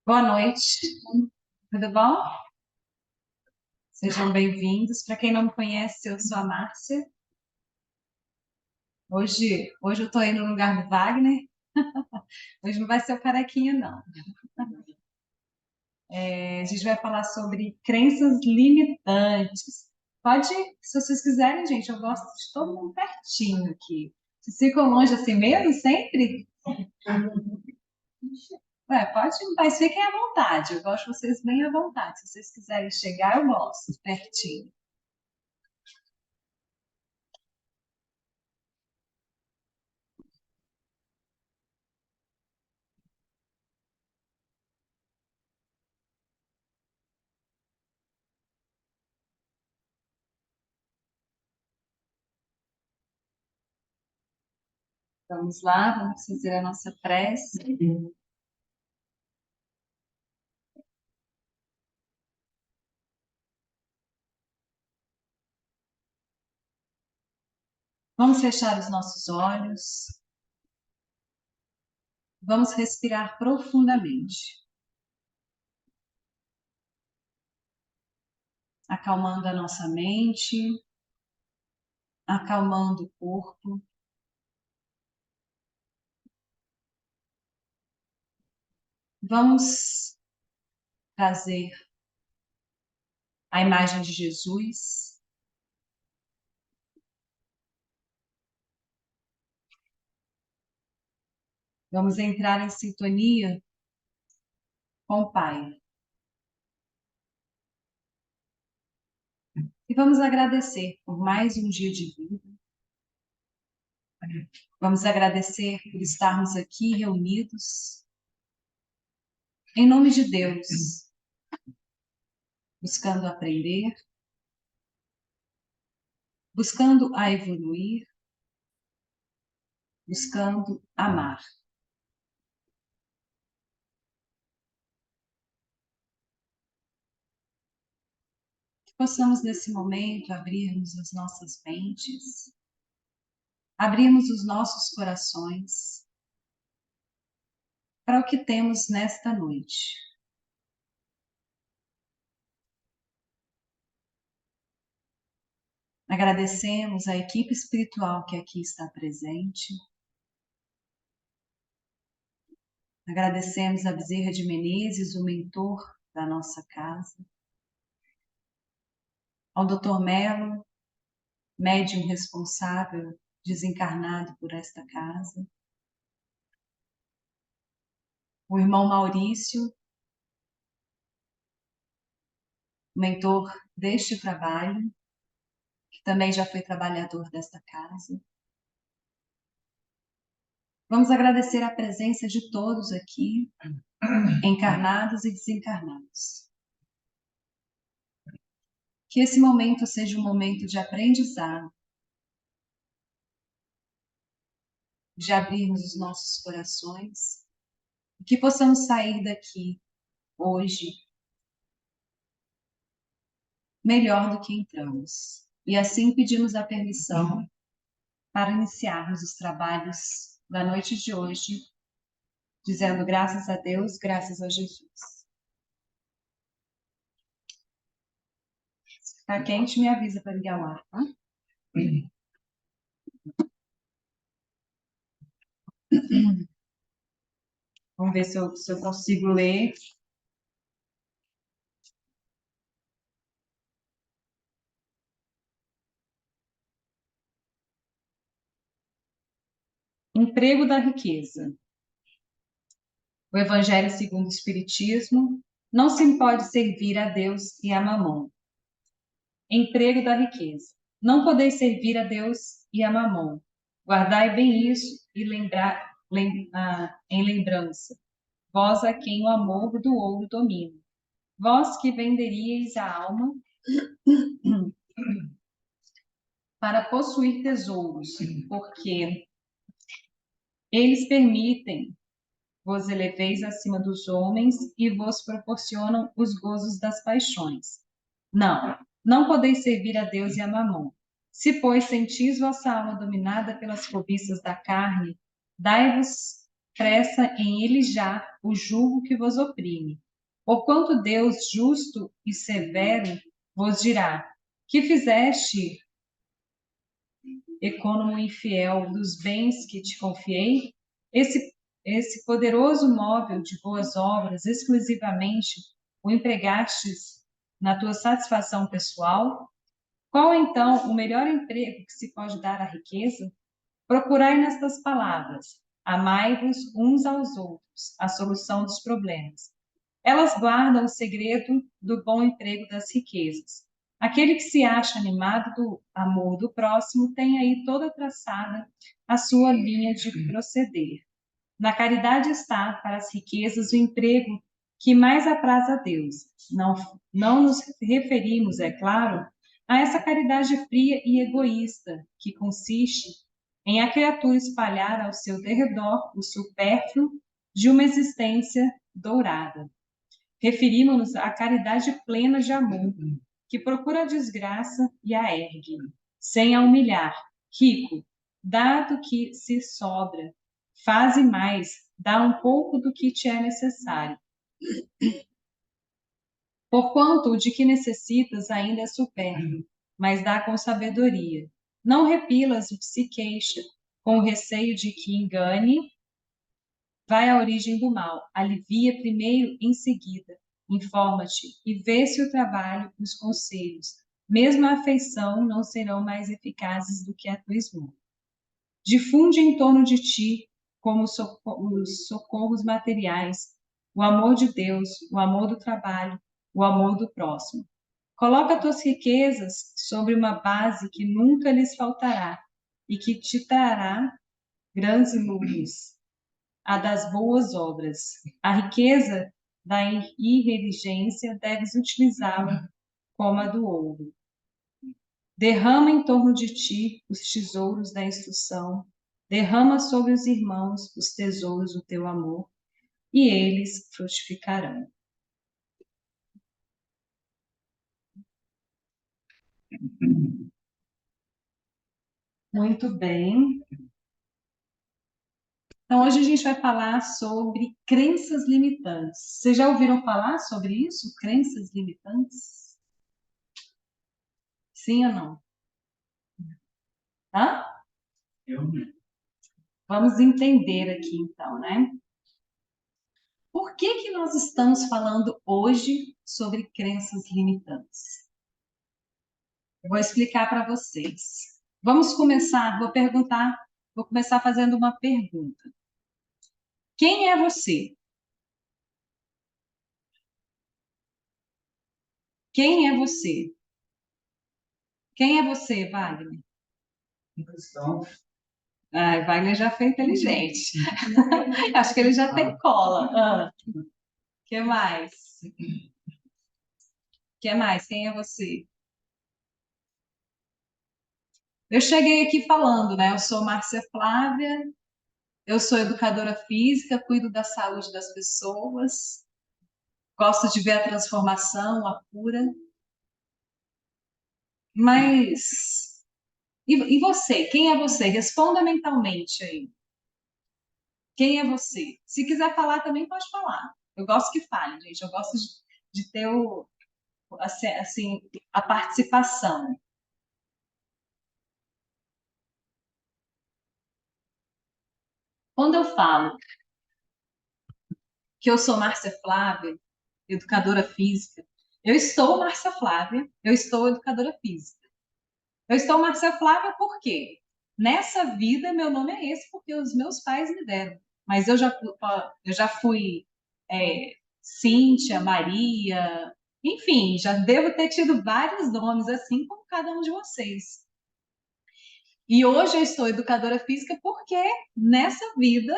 Boa noite, tudo bom? Sejam bem-vindos. Para quem não me conhece, eu sou a Márcia. Hoje eu estou aí no lugar do Wagner. Hoje não vai ser o carequinha, não. A gente vai falar sobre crenças limitantes. Pode, se vocês quiserem, gente, eu gosto de todo mundo pertinho aqui. Vocês ficam longe assim mesmo, sempre? Pode, mas fiquem à vontade. Eu gosto de vocês bem à vontade. Se vocês quiserem chegar, eu gosto, pertinho. Vamos lá, vamos fazer a nossa prece. Vamos fechar os nossos olhos. Vamos respirar profundamente, acalmando a nossa mente, acalmando o corpo. Vamos trazer a imagem de Jesus. Vamos entrar em sintonia com o Pai. E vamos agradecer por mais um dia de vida. Vamos agradecer por estarmos aqui reunidos, em nome de Deus, buscando aprender, buscando a evoluir, buscando amar. Que possamos, nesse momento, abrirmos as nossas mentes, abrirmos os nossos corações para o que temos nesta noite. Agradecemos a equipe espiritual que aqui está presente. Agradecemos a Bezerra de Menezes, o mentor da nossa casa. Ao Dr. Melo, médium responsável, desencarnado por esta casa. O irmão Maurício, mentor deste trabalho, que também já foi trabalhador desta casa. Vamos agradecer a presença de todos aqui, encarnados e desencarnados. Que esse momento seja um momento de aprendizado, de abrirmos os nossos corações, e que possamos sair daqui hoje melhor do que entramos. E assim pedimos a permissão para iniciarmos os trabalhos da noite de hoje, dizendo graças a Deus, graças a Jesus. Se ficar quente, me avisa para ligar o ar, tá? Vamos ver se eu consigo ler. Emprego da riqueza. O Evangelho segundo o Espiritismo, não se pode servir a Deus e a Mamon. Emprego da riqueza. Não podeis servir a Deus e a Mamon. Guardai bem isso e em lembrança. Vós a quem o amor do ouro domina. Vós que venderíeis a alma para possuir tesouros, porque eles permitem vos eleveis acima dos homens e vos proporcionam os gozos das paixões. Não, não podeis servir a Deus e a Mamon. Se, pois, sentis vossa alma dominada pelas cobiças da carne, dai-vos pressa em alijar o jugo que vos oprime. Porquanto Deus, justo e severo, vos dirá: que fizeste, econômico infiel, dos bens que te confiei? Esse poderoso móvel de boas obras, exclusivamente o empregastes na tua satisfação pessoal? Qual, então, o melhor emprego que se pode dar à riqueza? Procurai nestas palavras: amai-vos uns aos outros, a solução dos problemas. Elas guardam o segredo do bom emprego das riquezas. Aquele que se acha animado do amor do próximo tem aí toda traçada a sua linha de proceder. Na caridade está, para as riquezas, o emprego que mais apraz a Deus. Não nos referimos, é claro, a essa caridade fria e egoísta, que consiste em a criatura espalhar ao seu derredor o supérfluo de uma existência dourada. Referimos-nos à caridade plena de amor, que procura a desgraça e a ergue, sem a humilhar. Rico, dado que se sobra, faze mais, dá um pouco do que te é necessário. Porquanto o de que necessitas ainda é supérfluo, mas dá com sabedoria. Não repilas o que se queixa, com o receio de que engane, vai à origem do mal, alivia primeiro em seguida, informa-te e vê se o trabalho e os conselhos, mesmo a afeição, não serão mais eficazes do que a tua esmola. Difunde em torno de ti, como os socorros materiais, o amor de Deus, o amor do trabalho, o amor do próximo. Coloca tuas riquezas sobre uma base que nunca lhes faltará e que te trará grandes lucros, a das boas obras. A riqueza da irreligência deves utilizá-la como a do ouro. Derrama em torno de ti os tesouros da instrução, derrama sobre os irmãos os tesouros do teu amor, e eles frutificarão. Muito bem. Então, hoje a gente vai falar sobre crenças limitantes. Vocês já ouviram falar sobre isso? Crenças limitantes? Sim ou não? Hã? Vamos entender aqui, então, né? Por que que nós estamos falando hoje sobre crenças limitantes? Eu vou explicar para vocês. Vamos começar, vou começar fazendo uma pergunta. Quem é você? Quem é você? Quem é você, Wagner? Ah, Wagner já foi inteligente. Acho que ele já tem cola. Que mais? Que mais? Quem é você? Eu cheguei aqui falando, né? Eu sou Márcia Flávia, eu sou educadora física, cuido da saúde das pessoas, gosto de ver a transformação, a cura. Mas e você? Quem é você? Responda mentalmente aí. Quem é você? Se quiser falar também pode falar. Eu gosto que fale, gente. Eu gosto de ter assim, a participação. Quando eu falo que eu sou Márcia Flávia, educadora física, eu estou Márcia Flávia, eu estou educadora física. Eu estou Márcia Flávia por quê? Nessa vida, meu nome é esse porque os meus pais me deram. Mas eu já fui Cíntia, Maria, enfim, já devo ter tido vários nomes, assim como cada um de vocês. E hoje eu estou educadora física porque nessa vida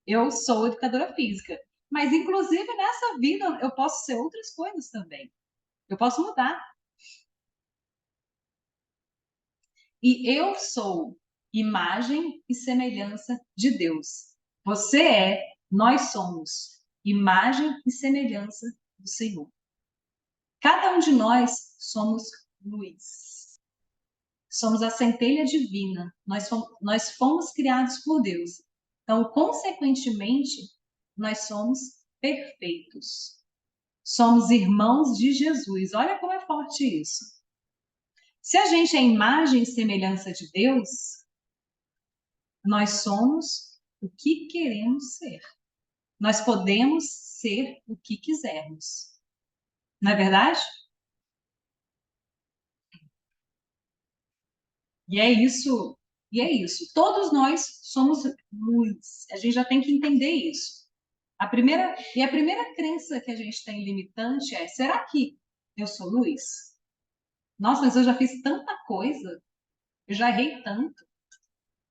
eu sou educadora física. Mas, inclusive, nessa vida eu posso ser outras coisas também. Eu posso mudar. E eu sou imagem e semelhança de Deus. Você nós somos imagem e semelhança do Senhor. Cada um de nós somos luz. Somos a centelha divina. Nós fomos criados por Deus. Então, consequentemente, nós somos perfeitos. Somos irmãos de Jesus. Olha como é forte isso. Se a gente é imagem e semelhança de Deus, nós somos o que queremos ser. Nós podemos ser o que quisermos. Não é verdade? E é isso. E é isso. Todos nós somos luz. A gente já tem que entender isso. A primeira crença que a gente tem limitante é: será que eu sou luz? Nossa, mas eu já fiz tanta coisa, eu já errei tanto.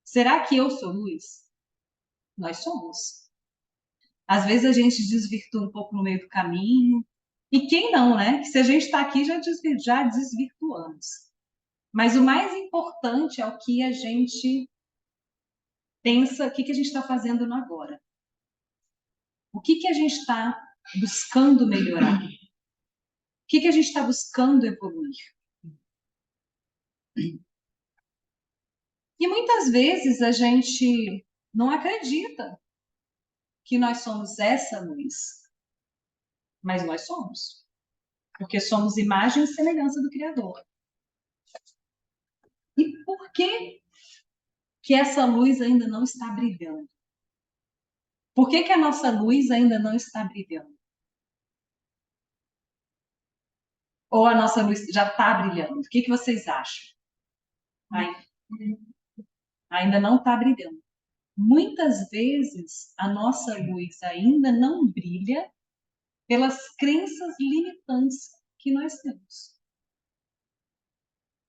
Será que eu sou luz? Nós somos. Às vezes a gente desvirtua um pouco no meio do caminho. E quem não, né? Que se a gente está aqui, já desvirtuamos. Mas o mais importante é o que a gente pensa, o que a gente está fazendo no agora. O que a gente está buscando melhorar? O que a gente está buscando evoluir? E muitas vezes a gente não acredita que nós somos essa luz, mas nós somos, porque somos imagem e semelhança do Criador. E por que essa luz ainda não está brilhando? Por que a nossa luz ainda não está brilhando? Ou a nossa luz já está brilhando? O que vocês acham? Ainda não está brilhando. Muitas vezes a nossa luz ainda não brilha pelas crenças limitantes que nós temos.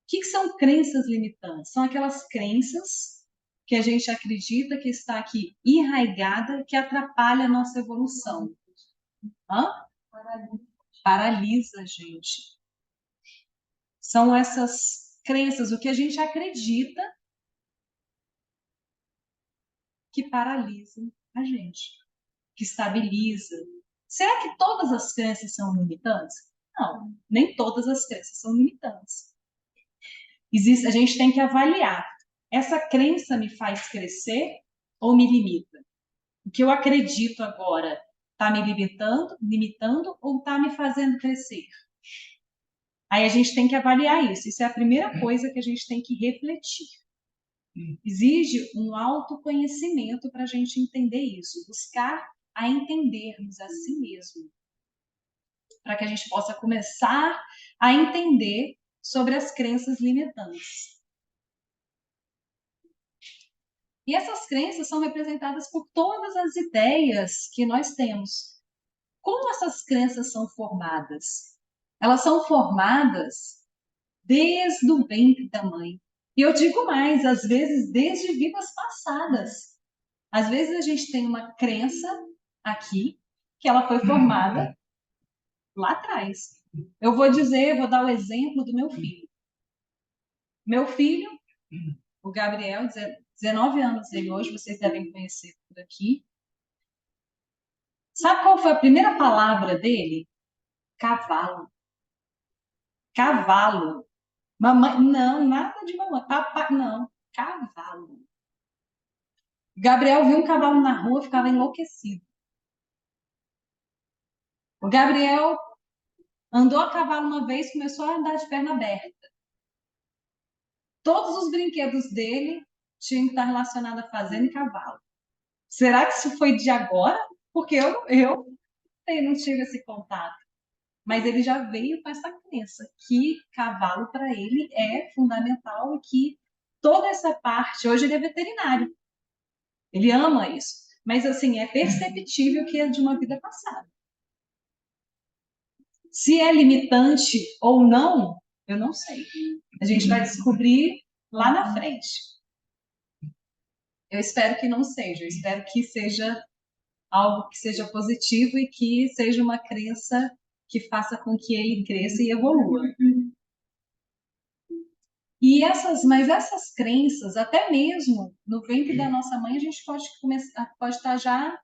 O que são crenças limitantes? São aquelas crenças que a gente acredita que está aqui enraizada, que atrapalha a nossa evolução. Hã? Paralisa a gente. São essas crenças, o que a gente acredita que paralisa a gente, que estabiliza. Será que todas as crenças são limitantes? Não, nem todas as crenças são limitantes. A gente tem que avaliar. Essa crença me faz crescer ou me limita? O que eu acredito agora está me limitando ou está me fazendo crescer? Aí a gente tem que avaliar isso. Isso é a primeira coisa que a gente tem que refletir. Exige um autoconhecimento para a gente entender isso, buscar a entendermos a si mesmo, para que a gente possa começar a entender sobre as crenças limitantes. E essas crenças são representadas por todas as ideias que nós temos. Como essas crenças são formadas? Elas são formadas desde o ventre da mãe. E eu digo mais, às vezes desde vidas passadas. Às vezes a gente tem uma crença aqui que ela foi formada lá atrás. Eu vou dar o exemplo do meu filho. Meu filho, o Gabriel, 19 anos ele hoje, vocês devem conhecer por aqui. Sabe qual foi a primeira palavra dele? Cavalo. Cavalo. Mamãe, não, nada de mamãe. Papai, não. Cavalo. Gabriel viu um cavalo na rua, ficava enlouquecido. O Gabriel andou a cavalo uma vez, começou a andar de perna aberta. Todos os brinquedos dele tinham que estar relacionados a fazenda e cavalo. Será que isso foi de agora? Porque eu não tive esse contato. Mas ele já veio com essa crença que cavalo para ele é fundamental e que toda essa parte, hoje ele é veterinário, ele ama isso, mas assim, é perceptível que é de uma vida passada. Se é limitante ou não, eu não sei. A gente vai descobrir lá na frente. Eu espero que não seja, eu espero que seja algo que seja positivo e que seja uma crença que faça com que ele cresça e evolua. Mas essas crenças, até mesmo no ventre da nossa mãe, a gente pode estar já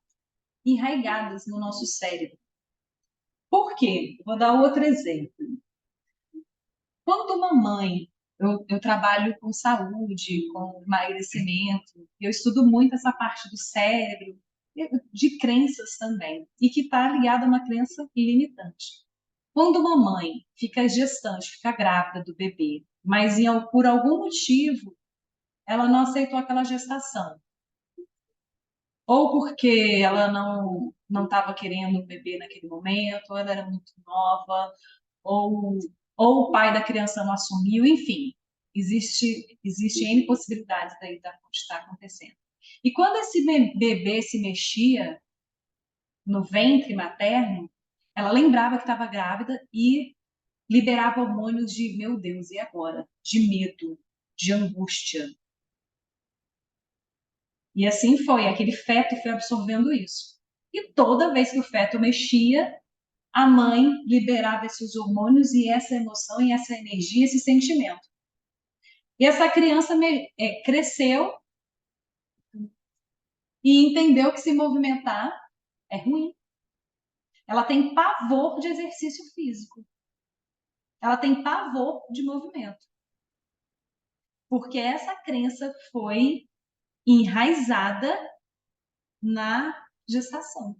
enraizadas no nosso cérebro. Por quê? Vou dar outro exemplo. Quando uma mãe eu trabalho com saúde, com emagrecimento, eu estudo muito essa parte do cérebro, de crenças também, e que está ligada a uma crença limitante. Quando uma mãe fica gestante, fica grávida do bebê, mas por algum motivo ela não aceitou aquela gestação, ou porque ela não estava querendo um bebê naquele momento, ou ela era muito nova, ou, ou o pai da criança não assumiu, enfim, existe N possibilidades daí de estar acontecendo. E quando esse bebê se mexia no ventre materno, ela lembrava que estava grávida e liberava hormônios de, meu Deus, e agora? De medo, de angústia. E assim foi, aquele feto foi absorvendo isso. E toda vez que o feto mexia, a mãe liberava esses hormônios e essa emoção e essa energia, esse sentimento. E essa criança cresceu e entendeu que se movimentar é ruim. Ela tem pavor de exercício físico. Ela tem pavor de movimento. Porque essa crença foi enraizada na gestação.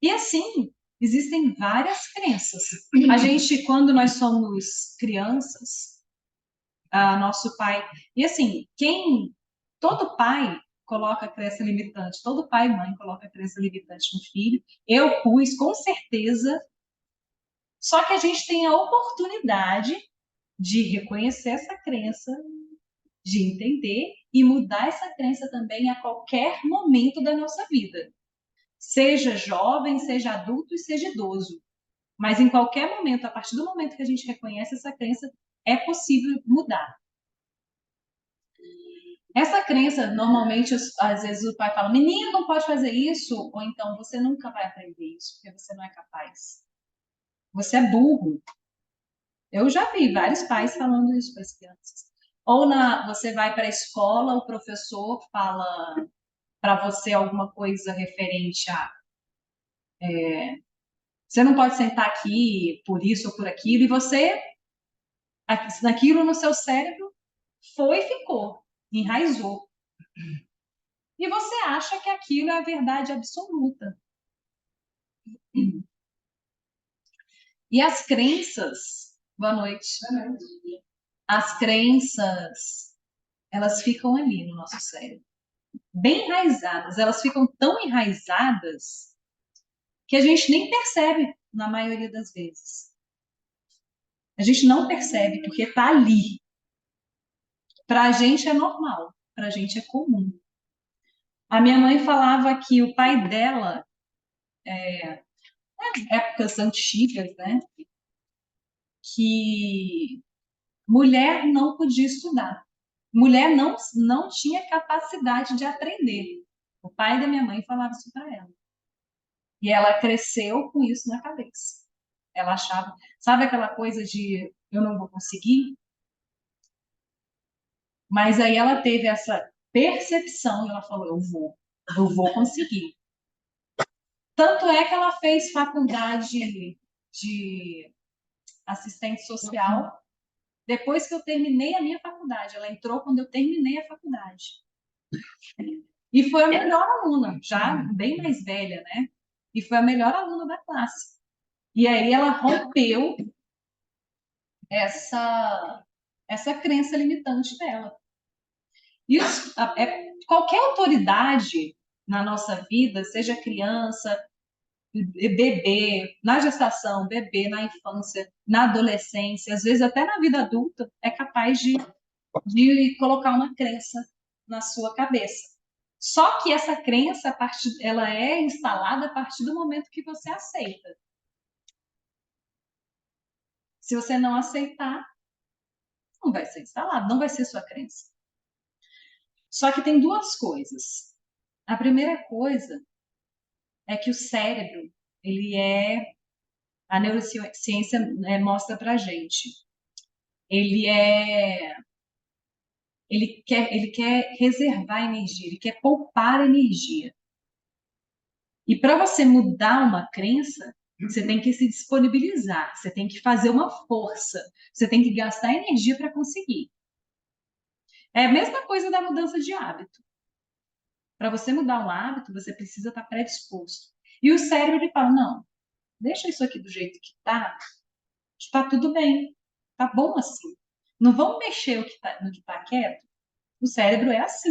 E assim, existem várias crenças. A gente, quando nós somos crianças, nosso pai. E assim, todo pai coloca crença limitante, todo pai e mãe coloca crença limitante no filho. Eu pus, com certeza. Só que a gente tem a oportunidade de reconhecer essa crença, de entender e mudar essa crença também a qualquer momento da nossa vida. Seja jovem, seja adulto e seja idoso. Mas em qualquer momento, a partir do momento que a gente reconhece essa crença, é possível mudar. Essa crença, normalmente, às vezes o pai fala, menino, não pode fazer isso, ou então você nunca vai aprender isso, porque você não é capaz. Você é burro. Eu já vi vários pais falando isso para as crianças. Ou você vai para a escola, o professor fala para você alguma coisa referente a você não pode sentar aqui por isso ou por aquilo, e você, naquilo no seu cérebro, foi e ficou, enraizou. E você acha que aquilo é a verdade absoluta. E as crenças, boa noite. As crenças, elas ficam ali no nosso cérebro, bem enraizadas. Elas ficam tão enraizadas que a gente nem percebe na maioria das vezes. A gente não percebe porque está ali. Para a gente é normal, para a gente é comum. A minha mãe falava que o pai dela, épocas antigas, né, que mulher não podia estudar. Mulher não tinha capacidade de aprender. O pai da minha mãe falava isso para ela. E ela cresceu com isso na cabeça. Ela achava, sabe aquela coisa de eu não vou conseguir? Mas aí ela teve essa percepção e ela falou, eu vou conseguir. Tanto é que ela fez faculdade de assistente social. Depois que eu terminei a minha faculdade, ela entrou quando eu terminei a faculdade. E foi a melhor aluna, já bem mais velha, né? E foi a melhor aluna da classe. E aí ela rompeu essa crença limitante dela. Isso qualquer autoridade na nossa vida, seja criança, bebê, na gestação, bebê, na infância, na adolescência, às vezes até na vida adulta, é capaz de colocar uma crença na sua cabeça. Só que essa crença, ela é instalada a partir do momento que você aceita. Se você não aceitar, não vai ser instalado, não vai ser sua crença. Só que tem duas coisas. A primeira coisa é que o cérebro, a neurociência mostra pra gente, ele é ele quer reservar energia, ele quer poupar energia. E para você mudar uma crença, Você tem que se disponibilizar, você tem que fazer uma força, você tem que gastar energia para conseguir. É a mesma coisa da mudança de hábito. Para você mudar um hábito, você precisa estar predisposto. E o cérebro ele fala: não, deixa isso aqui do jeito que está tudo bem, tá bom assim. Não vamos mexer no que está quieto. O cérebro é assim.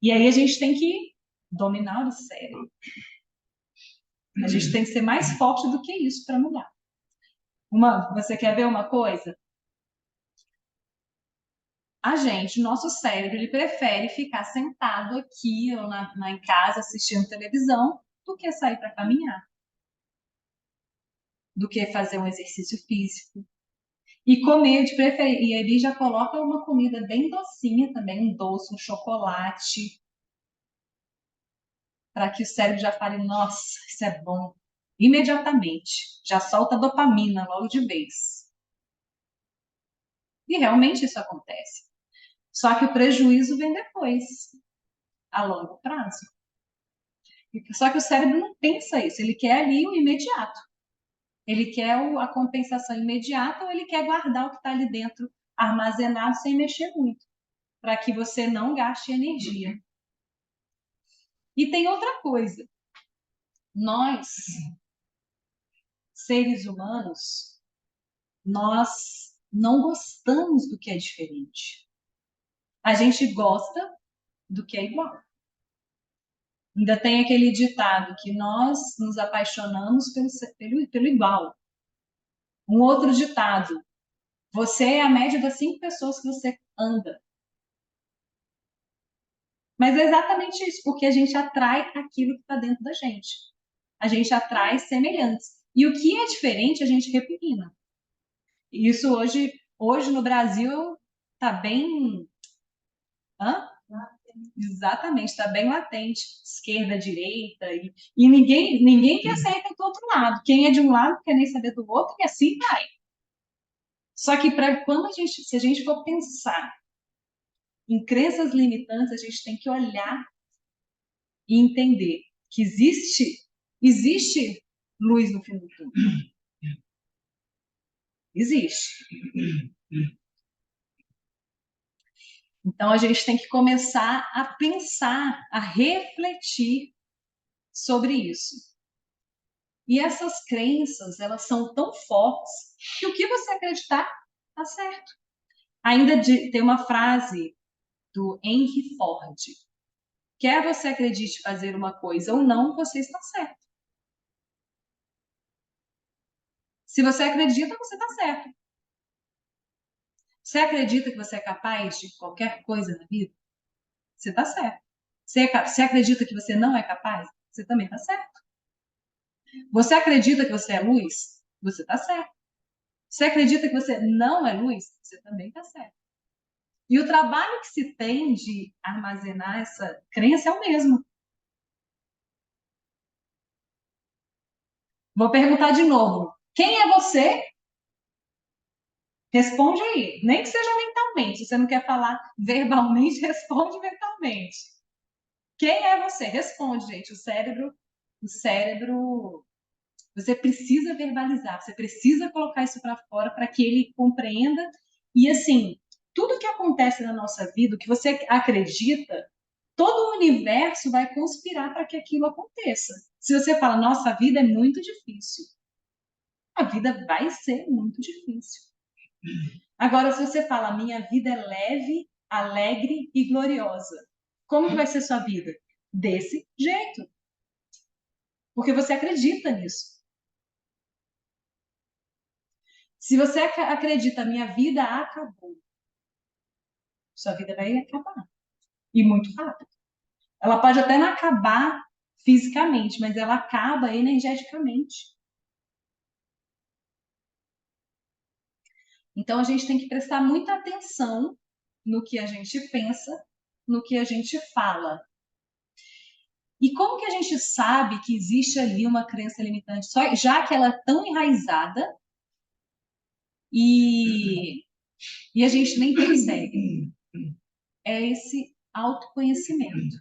E aí a gente tem que dominar o cérebro. A gente tem que ser mais forte do que isso para mudar. Você quer ver uma coisa? Nosso cérebro, ele prefere ficar sentado aqui ou em casa assistindo televisão do que sair para caminhar, do que fazer um exercício físico. E comer de preferência. E ele já coloca uma comida bem docinha também, um doce, um chocolate, para que o cérebro já fale: nossa, isso é bom. Imediatamente. Já solta dopamina logo de vez. E realmente isso acontece. Só que o prejuízo vem depois, a longo prazo. Só que o cérebro não pensa isso, ele quer ali o imediato. Ele quer a compensação imediata ou ele quer guardar o que está ali dentro armazenado sem mexer muito, para que você não gaste energia. E tem outra coisa. Nós, seres humanos, nós não gostamos do que é diferente. A gente gosta do que é igual. Ainda tem aquele ditado que nós nos apaixonamos pelo igual. Um outro ditado: você é a média das 5 pessoas que você anda. Mas é exatamente isso, porque a gente atrai aquilo que está dentro da gente. A gente atrai semelhantes. E o que é diferente, a gente repugna. E isso hoje no Brasil está bem. Hã? Exatamente, está bem latente, esquerda, direita, e ninguém quer sair do outro lado. Quem é de um lado não quer nem saber do outro, e assim vai. Só que se a gente for pensar em crenças limitantes, a gente tem que olhar e entender que existe luz no fim do túnel. Existe. Então a gente tem que começar a pensar, a refletir sobre isso. E essas crenças, elas são tão fortes que o que você acreditar está certo. Tem uma frase do Henry Ford: quer você acredite fazer uma coisa ou não, você está certo. Se você acredita, você está certo. Você acredita que você é capaz de qualquer coisa na vida? Você está certo. Você acredita que você não é capaz? Você também está certo. Você acredita que você é luz? Você está certo. Você acredita que você não é luz? Você também está certo. E o trabalho que se tem de armazenar essa crença é o mesmo. Vou perguntar de novo. Quem é você? Responde aí. Nem que seja mentalmente. Se você não quer falar verbalmente, responde mentalmente. Quem é você? Responde, gente. O cérebro, você precisa verbalizar, você precisa colocar isso para fora para que ele compreenda. E assim, tudo que acontece na nossa vida, o que você acredita, todo o universo vai conspirar para que aquilo aconteça. Se você fala: nossa, a vida é muito difícil, a vida vai ser muito difícil. Agora, se você fala: minha vida é leve, alegre e gloriosa, como que vai ser sua vida? Desse jeito. Porque você acredita nisso. Se você acredita: minha vida acabou, sua vida vai acabar. E muito rápido. Ela pode até não acabar fisicamente, mas ela acaba energeticamente. Então a gente tem que prestar muita atenção no que a gente pensa, no que a gente fala. E como que a gente sabe que existe ali uma crença limitante, já que ela é tão enraizada e, e a gente nem percebe? É esse autoconhecimento,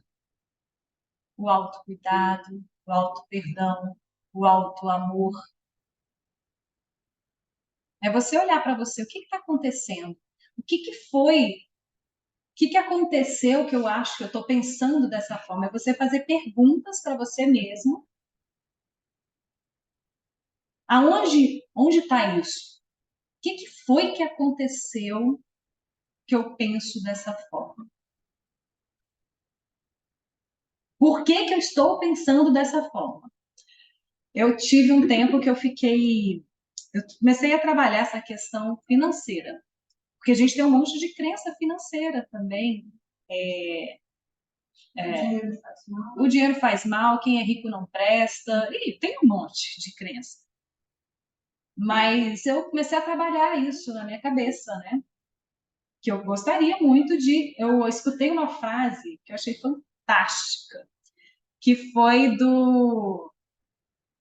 o autocuidado, o autoperdão, o auto-amor. É você olhar para você, o que está acontecendo? O que foi? O que aconteceu que eu acho que eu estou pensando dessa forma? É você fazer perguntas para você mesmo. Onde está isso? O que foi que aconteceu que eu penso dessa forma? Por que eu estou pensando dessa forma? Eu tive um tempo que eu comecei a trabalhar essa questão financeira, porque a gente tem um monte de crença financeira também. O dinheiro faz mal, quem é rico não presta, e tem um monte de crença. Mas eu comecei a trabalhar isso na minha cabeça, né? Que eu gostaria muito de. Eu escutei uma frase que eu achei fantástica, que foi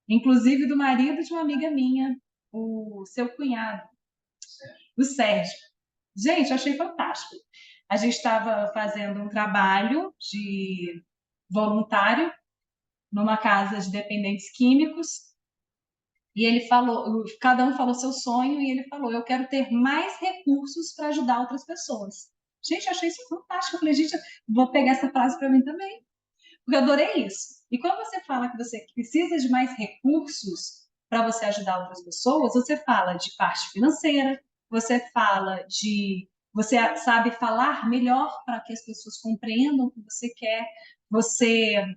inclusive do marido de uma amiga minha, o seu cunhado, o Sérgio. Gente, eu achei fantástico. A gente estava fazendo um trabalho de voluntário numa casa de dependentes químicos. E ele falou, cada um falou seu sonho, e ele falou: eu quero ter mais recursos para ajudar outras pessoas. Gente, eu achei isso fantástico. Eu falei, gente, vou pegar essa frase para mim também, porque eu adorei isso. E quando você fala que você precisa de mais recursos para você ajudar outras pessoas, você fala de parte financeira, você fala de. Você sabe falar melhor para que as pessoas compreendam o que você quer, você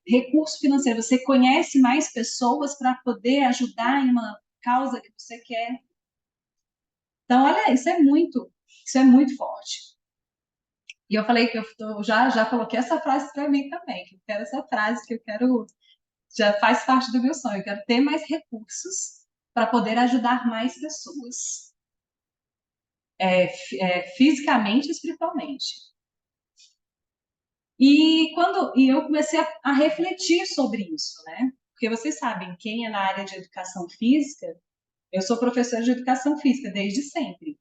recurso financeiro, você conhece mais pessoas para poder ajudar em uma causa que você quer. Então, olha, isso é muito forte. E eu falei que já coloquei essa frase para mim também, que eu quero essa frase, que eu quero, já faz parte do meu sonho, eu quero ter mais recursos para poder ajudar mais pessoas, fisicamente e espiritualmente. E eu comecei a refletir sobre isso, né? Porque vocês sabem, quem é na área de educação física, eu sou professora de educação física desde sempre.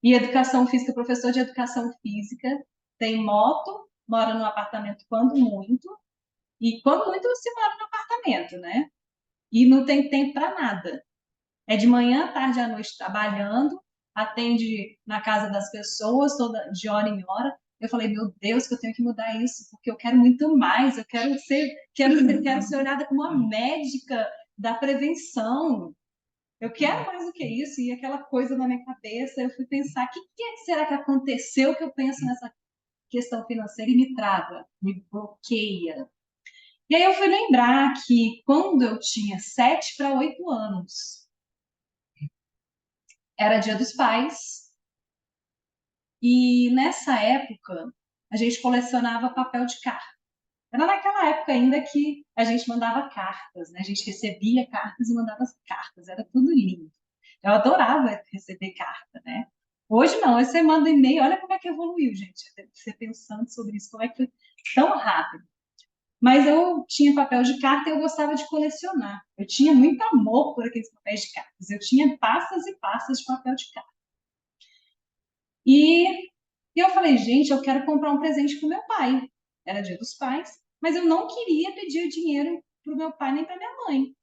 E educação física, professor de educação física, tem moto, mora no apartamento quando muito, e quando muito você mora no apartamento, né? E não tem tempo para nada. É de manhã, tarde à noite trabalhando, atende na casa das pessoas, toda de hora em hora. Eu falei, meu Deus, que eu tenho que mudar isso, porque eu quero muito mais, eu quero ser olhada como uma médica da prevenção. Eu quero mais do que isso, e aquela coisa na minha cabeça, eu fui pensar, o que será que aconteceu que eu penso nessa questão financeira e me trava, me bloqueia? E aí eu fui lembrar que quando eu tinha 7 para 8 anos, era Dia dos Pais, e nessa época a gente colecionava papel de carta. Era naquela época ainda que a gente mandava cartas, né? A gente recebia cartas e mandava cartas, era tudo lindo. Eu adorava receber carta, né? Hoje não, hoje você manda e-mail, olha como é que evoluiu, gente. Você pensando sobre isso, como é que foi tão rápido. Mas eu tinha papel de carta e eu gostava de colecionar. Eu tinha muito amor por aqueles papéis de cartas. Eu tinha pastas e pastas de papel de carta. E eu falei, gente, eu quero comprar um presente para o meu pai. Era Dia dos Pais, mas eu não queria pedir dinheiro para o meu pai nem para minha mãe.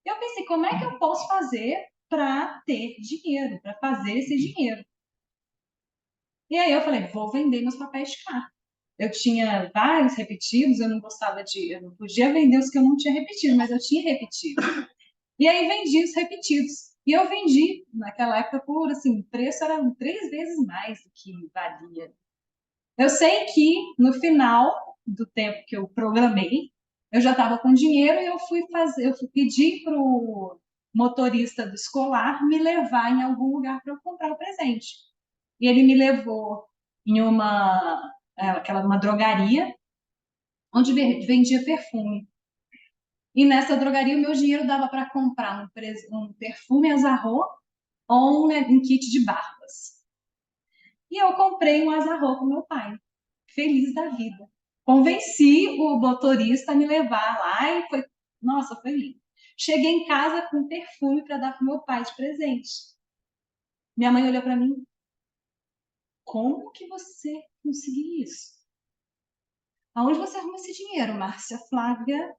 Eu pensei, como é que eu posso fazer para ter dinheiro, para fazer esse dinheiro? E aí eu falei, vou vender meus papéis de carta. Eu tinha vários repetidos, eu não podia vender os que eu não tinha repetido, mas eu tinha repetido. E aí vendi os repetidos. E eu vendi naquela época por, assim, o preço era 3 vezes mais do que valia. Eu sei que no final do tempo que eu programei, eu já estava com dinheiro e eu fui pedir para o motorista do escolar me levar em algum lugar para eu comprar o presente. E ele me levou em uma drogaria onde vendia perfume. E nessa drogaria o meu dinheiro dava para comprar um perfume Azarro ou um kit de barbas. E eu comprei um Azarro com meu pai, feliz da vida. Convenci o motorista a me levar lá e foi, nossa, foi lindo. Cheguei em casa com perfume para dar para meu pai de presente. Minha mãe olhou para mim, como que você conseguiu isso? Aonde você arruma esse dinheiro, Márcia Flávia?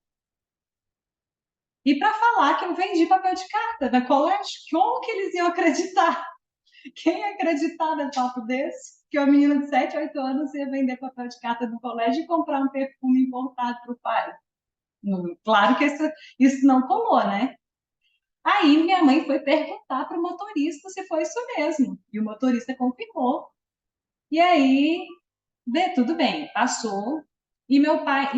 E para falar que eu vendi papel de carta na colégio, como que eles iam acreditar? Quem ia acreditar num papo desse? Que uma menina de 7, 8 anos ia vender papel de carta no colégio e comprar um perfume importado para o pai. Claro que isso não colou, né? Aí minha mãe foi perguntar para o motorista se foi isso mesmo. E o motorista confirmou. E aí, tudo bem, passou. E meu pai,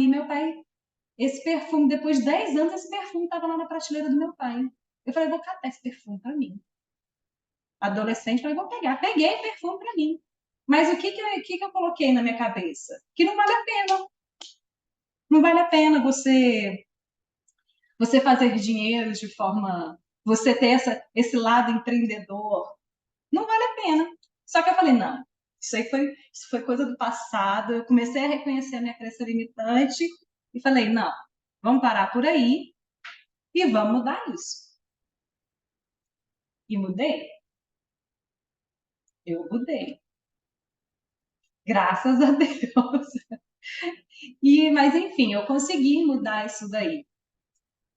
esse perfume, depois de 10 anos, esse perfume estava lá na prateleira do meu pai. Eu falei, vou catar esse perfume para mim. Adolescente, falei, vou pegar. Peguei perfume para mim. Mas o que eu coloquei na minha cabeça? Que não vale a pena. Não vale a pena você fazer dinheiro de forma. Você ter esse lado empreendedor. Não vale a pena. Só que eu falei, não, isso foi coisa do passado. Eu comecei a reconhecer a minha crença limitante e falei, não, vamos parar por aí e vamos mudar isso. E mudei. Eu mudei. Graças a Deus. Mas enfim, eu consegui mudar isso daí.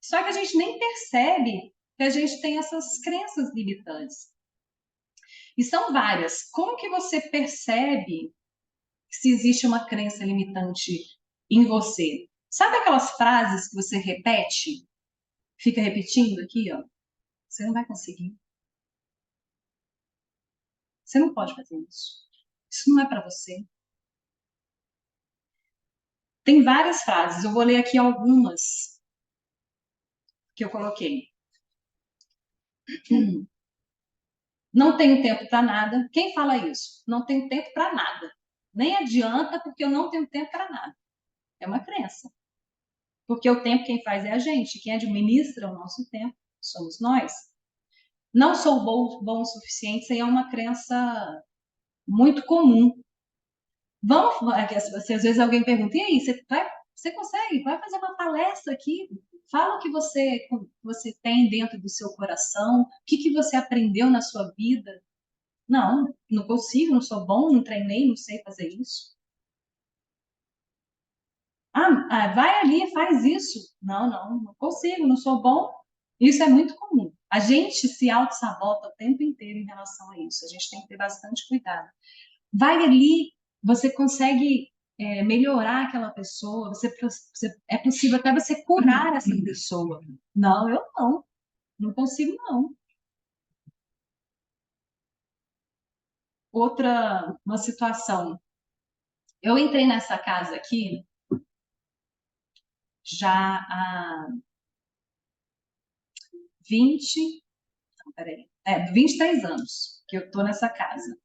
Só que a gente nem percebe que a gente tem essas crenças limitantes. E são várias. Como que você percebe se existe uma crença limitante em você? Sabe aquelas frases que você repete? Fica repetindo aqui, ó. Você não vai conseguir. Você não pode fazer isso. Isso não é para você. Tem várias frases. Eu vou ler aqui algumas que eu coloquei. Não tenho tempo para nada. Quem fala isso? Não tenho tempo para nada. Nem adianta, porque eu não tenho tempo para nada. É uma crença. Porque o tempo quem faz é a gente. Quem administra o nosso tempo somos nós. Não sou bom o suficiente, isso aí é uma crença muito comum. Vamos, às vezes alguém pergunta, e aí, você consegue? Vai fazer uma palestra aqui? Fala o que você tem dentro do seu coração, o que você aprendeu na sua vida. Não, não consigo, não sou bom, não treinei, não sei fazer isso. Vai ali, faz isso. Não, não consigo, não sou bom. Isso é muito comum. A gente se auto-sabota o tempo inteiro em relação a isso. A gente tem que ter bastante cuidado. Vai ali, você consegue melhorar aquela pessoa, é possível até você curar essa pessoa. Não, eu não consigo não. Uma situação. Eu entrei nessa casa aqui já há 20, não, peraí, 23 anos que eu estou nessa casa.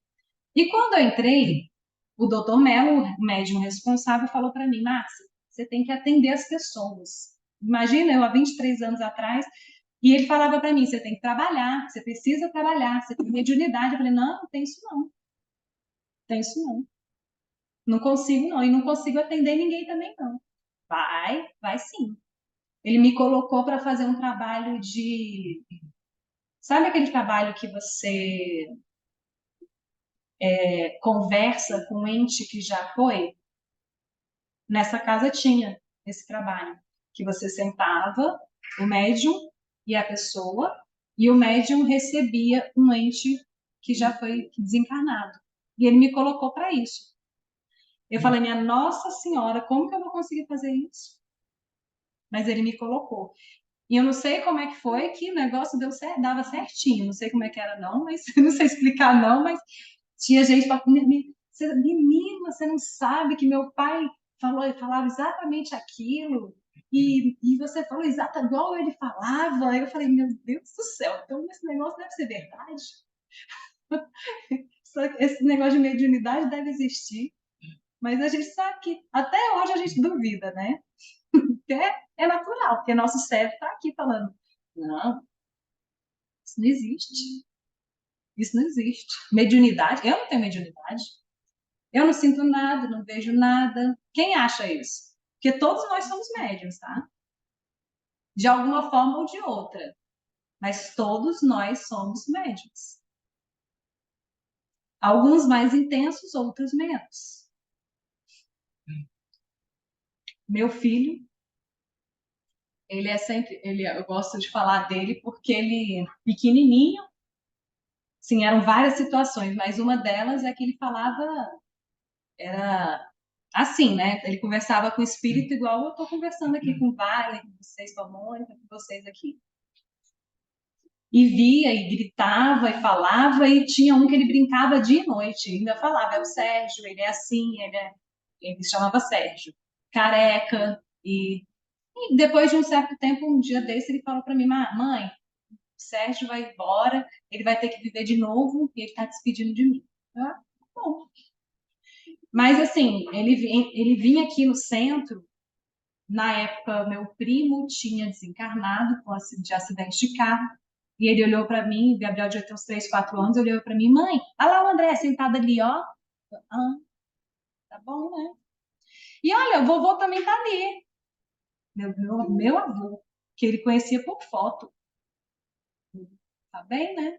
E quando eu entrei, o doutor Melo, o médium responsável, falou para mim, Márcia, você tem que atender as pessoas. Imagina, eu há 23 anos atrás, e ele falava para mim, você tem que trabalhar, você precisa trabalhar, você tem mediunidade. Eu falei, não tem isso não, tem isso não. Não consigo não, e não consigo atender ninguém também não. Vai sim. Ele me colocou para fazer um trabalho de... Sabe aquele trabalho que você conversa com um ente que já foi? Nessa casa tinha esse trabalho, que você sentava, o médium e a pessoa, e o médium recebia um ente que já foi desencarnado. E ele me colocou para isso. Eu falei, minha Nossa Senhora, como que eu vou conseguir fazer isso? Mas ele me colocou. E eu não sei como é que foi que o negócio dava certinho. Não sei como é que era, não, mas não sei explicar, não, mas tinha gente falando, menina, você não sabe que meu pai falava exatamente aquilo, e você falou exatamente igual ele falava. Eu falei, meu Deus do céu, então esse negócio deve ser verdade. Esse negócio de mediunidade deve existir. Mas a gente sabe que até hoje a gente duvida, né? Porque é natural, porque nosso cérebro está aqui falando, não, isso não existe. Isso não existe. Mediunidade, eu não tenho mediunidade. Eu não sinto nada, não vejo nada. Quem acha isso? Porque todos nós somos médiums, tá? De alguma forma ou de outra. Mas todos nós somos médiums. Alguns mais intensos, outros menos. Meu filho, ele é sempre, eu gosto de falar dele porque ele, pequenininho, sim, eram várias situações, mas uma delas é que ele falava, era assim, né? Ele conversava com o espírito igual eu estou conversando aqui com o Wagner, com vocês, com a Mônica, com vocês aqui. E via, e gritava, e falava, e tinha um que ele brincava dia e noite, ainda falava, é o Sérgio, ele é assim, ele se chamava Sérgio, careca, e depois de um certo tempo, um dia desse, ele falou para mim, mãe, o Sérgio vai embora, ele vai ter que viver de novo, e ele está despedindo de mim. Ah, bom. Mas assim, ele vinha aqui no centro. Na época, meu primo tinha desencarnado de acidente de carro. E ele olhou para mim, o Gabriel já tem uns 3, 4 anos, olhou para mim, mãe, olha lá o André sentado ali, ó. Ah, tá bom, né? E olha, o vovô também tá ali. Meu avô, que ele conhecia por foto. Tá bem, né?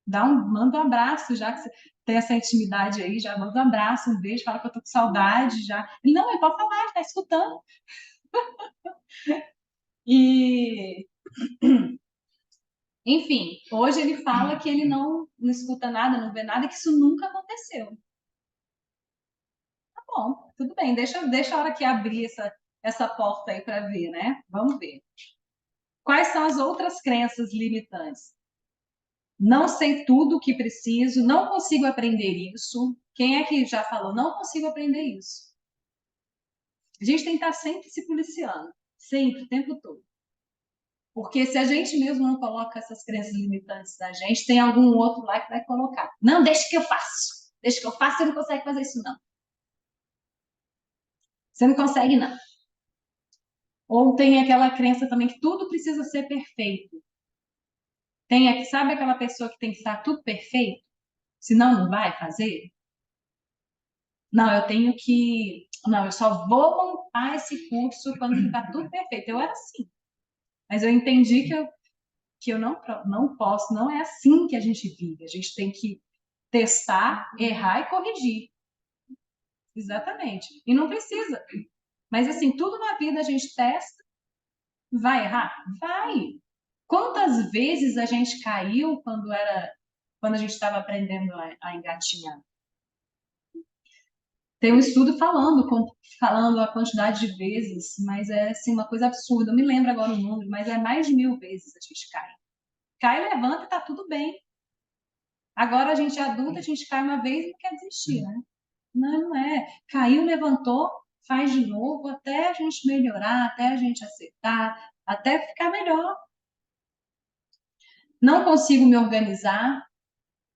Manda um abraço, já que você tem essa intimidade aí, já manda um abraço, um beijo, fala que eu tô com saudade já. Ele, não, ele pode falar, ele tá escutando. E enfim, hoje ele fala que ele não escuta nada, não vê nada, que isso nunca aconteceu. Tá bom, tudo bem, deixa a hora que abrir essa porta aí para ver, né? Vamos ver. Quais são as outras crenças limitantes? Não sei tudo o que preciso, não consigo aprender isso. Quem é que já falou? Não consigo aprender isso. A gente tem que estar sempre se policiando, sempre, o tempo todo. Porque se a gente mesmo não coloca essas crenças limitantes da gente, tem algum outro lá que vai colocar. Não, deixa que eu faço. Deixa que eu faço, você não consegue fazer isso, não. Você não consegue, não. Ou tem aquela crença também que tudo precisa ser perfeito. Sabe aquela pessoa que tem que estar tudo perfeito? Senão não vai fazer? Não, eu tenho que. Não, eu só vou montar esse curso quando ficar tudo perfeito. Eu era assim. Mas eu entendi que eu não posso, não é assim que a gente vive. A gente tem que testar, errar e corrigir. Exatamente. E não precisa. Mas assim, tudo na vida a gente testa, vai errar? Vai. Quantas vezes a gente caiu quando a gente estava aprendendo a engatinhar? Tem um estudo falando a quantidade de vezes, mas é assim, uma coisa absurda. Eu me lembro agora o número, mas é mais de 1000 vezes a gente cai. Cai, levanta e tá tudo bem. Agora a gente é adulta, a gente cai uma vez e não quer desistir, né? Não, não é. Caiu, levantou, faz de novo até a gente melhorar, até a gente acertar, até ficar melhor. Não consigo me organizar.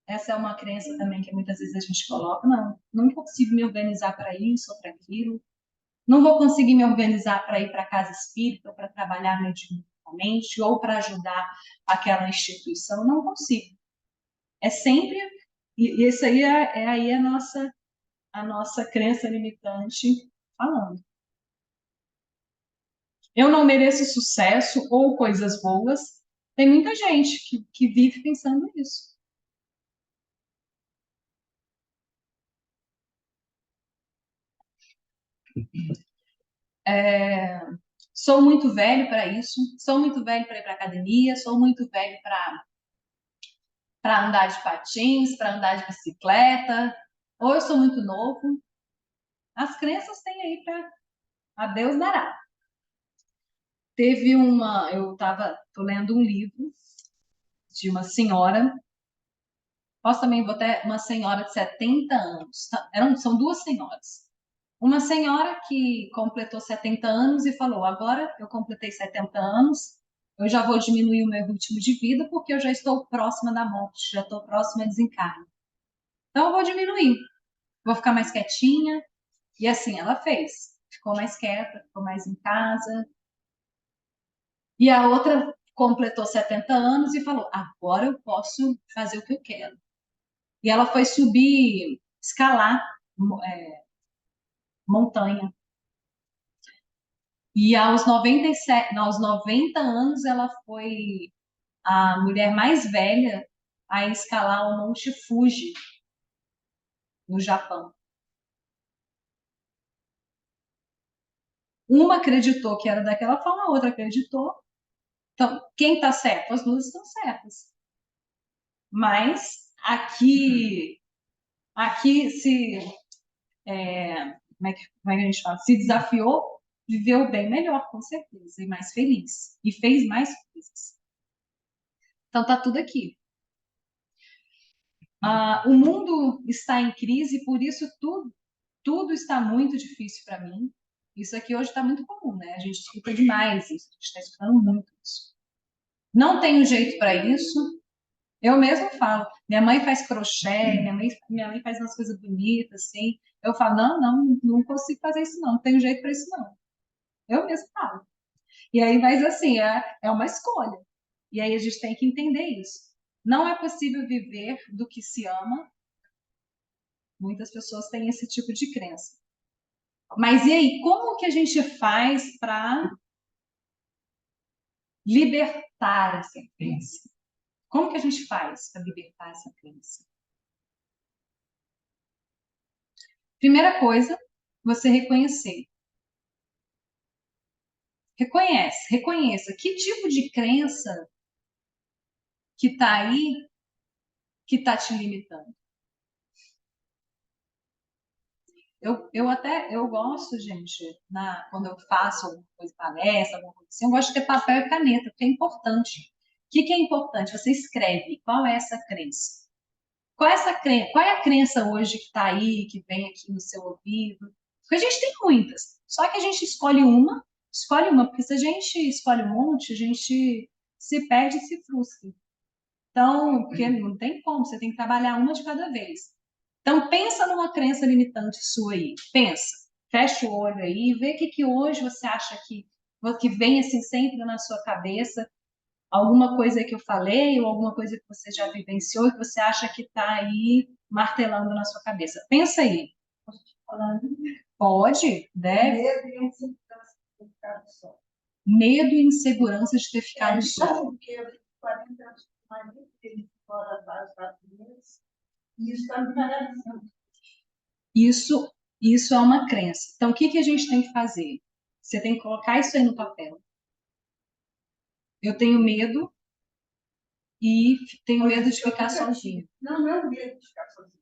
Essa é uma crença também que muitas vezes a gente coloca. Não consigo me organizar para isso ou para aquilo. Não vou conseguir me organizar para ir para a casa espírita, ou para trabalhar mediunicamente, ou para ajudar aquela instituição. Não consigo. É sempre. E isso aí aí a nossa crença limitante falando. Eu não mereço sucesso ou coisas boas. Tem muita gente que vive pensando nisso. É, sou muito velho para isso, sou muito velho para ir para academia, sou muito velho para andar de patins, para andar de bicicleta, ou eu sou muito novo. As crenças têm aí para a Deus dará. Tô lendo um livro de uma senhora, posso também botar uma senhora de 70 anos, são duas senhoras. Uma senhora que completou 70 anos e falou: agora eu completei 70 anos, eu já vou diminuir o meu ritmo de vida porque eu já estou próxima da morte, já estou próxima a desencarne. Então eu vou diminuir, vou ficar mais quietinha. E assim ela fez. Ficou mais quieta, ficou mais em casa. E a outra completou 70 anos e falou: agora eu posso fazer o que eu quero. E ela foi subir, escalar montanha. E aos 90 anos, ela foi a mulher mais velha a escalar o Monte Fuji, no Japão. Uma acreditou que era daquela forma, a outra acreditou. Então, quem está certo? As duas estão certas. Mas aqui se, como é que a gente fala? Se desafiou, viveu bem melhor, com certeza, e mais feliz. E fez mais coisas. Então, tá tudo aqui. O mundo está em crise, por isso tudo está muito difícil para mim. Isso aqui hoje está muito comum, né? A gente escuta demais isso, a gente está escutando muito isso. Não tenho jeito para isso. Eu mesmo falo. Minha mãe faz crochê, minha mãe faz umas coisas bonitas, assim. Eu falo, não consigo fazer isso, não tenho jeito para isso, não. Eu mesmo falo. E aí, mas assim, é uma escolha. E aí a gente tem que entender isso. Não é possível viver do que se ama. Muitas pessoas têm esse tipo de crença. Mas e aí, como que a gente faz para libertar essa crença? Como que a gente faz para libertar essa crença? Primeira coisa, você reconhecer. Reconheça que tipo de crença que está aí que está te limitando. Eu gosto, gente, quando eu faço alguma coisa, palestra, alguma coisa assim, eu gosto de ter papel e caneta, porque é importante. O que é importante? Você escreve qual é essa crença. Qual é a crença hoje que está aí, que vem aqui no seu ouvido? Porque a gente tem muitas, só que a gente escolhe uma, porque se a gente escolhe um monte, a gente se perde e se frustra. Então, porque não tem como, você tem que trabalhar uma de cada vez. Então, pensa numa crença limitante sua aí. Pensa, fecha o olho aí, vê o que hoje você acha que vem assim sempre na sua cabeça, alguma coisa que eu falei ou alguma coisa que você já vivenciou e que você acha que está aí martelando na sua cabeça. Pensa aí. Posso te falar? Pode, deve. Medo e insegurança de ter ficado só. Medo e insegurança de ter ficado só. Porque eu fico 40 anos com mais de fora das famílias e isso está me paralisando. Isso é uma crença. Então, o que a gente tem que fazer? Você tem que colocar isso aí no papel. Eu tenho medo e tenho medo de ficar sozinho. Não é o medo de ficar sozinho.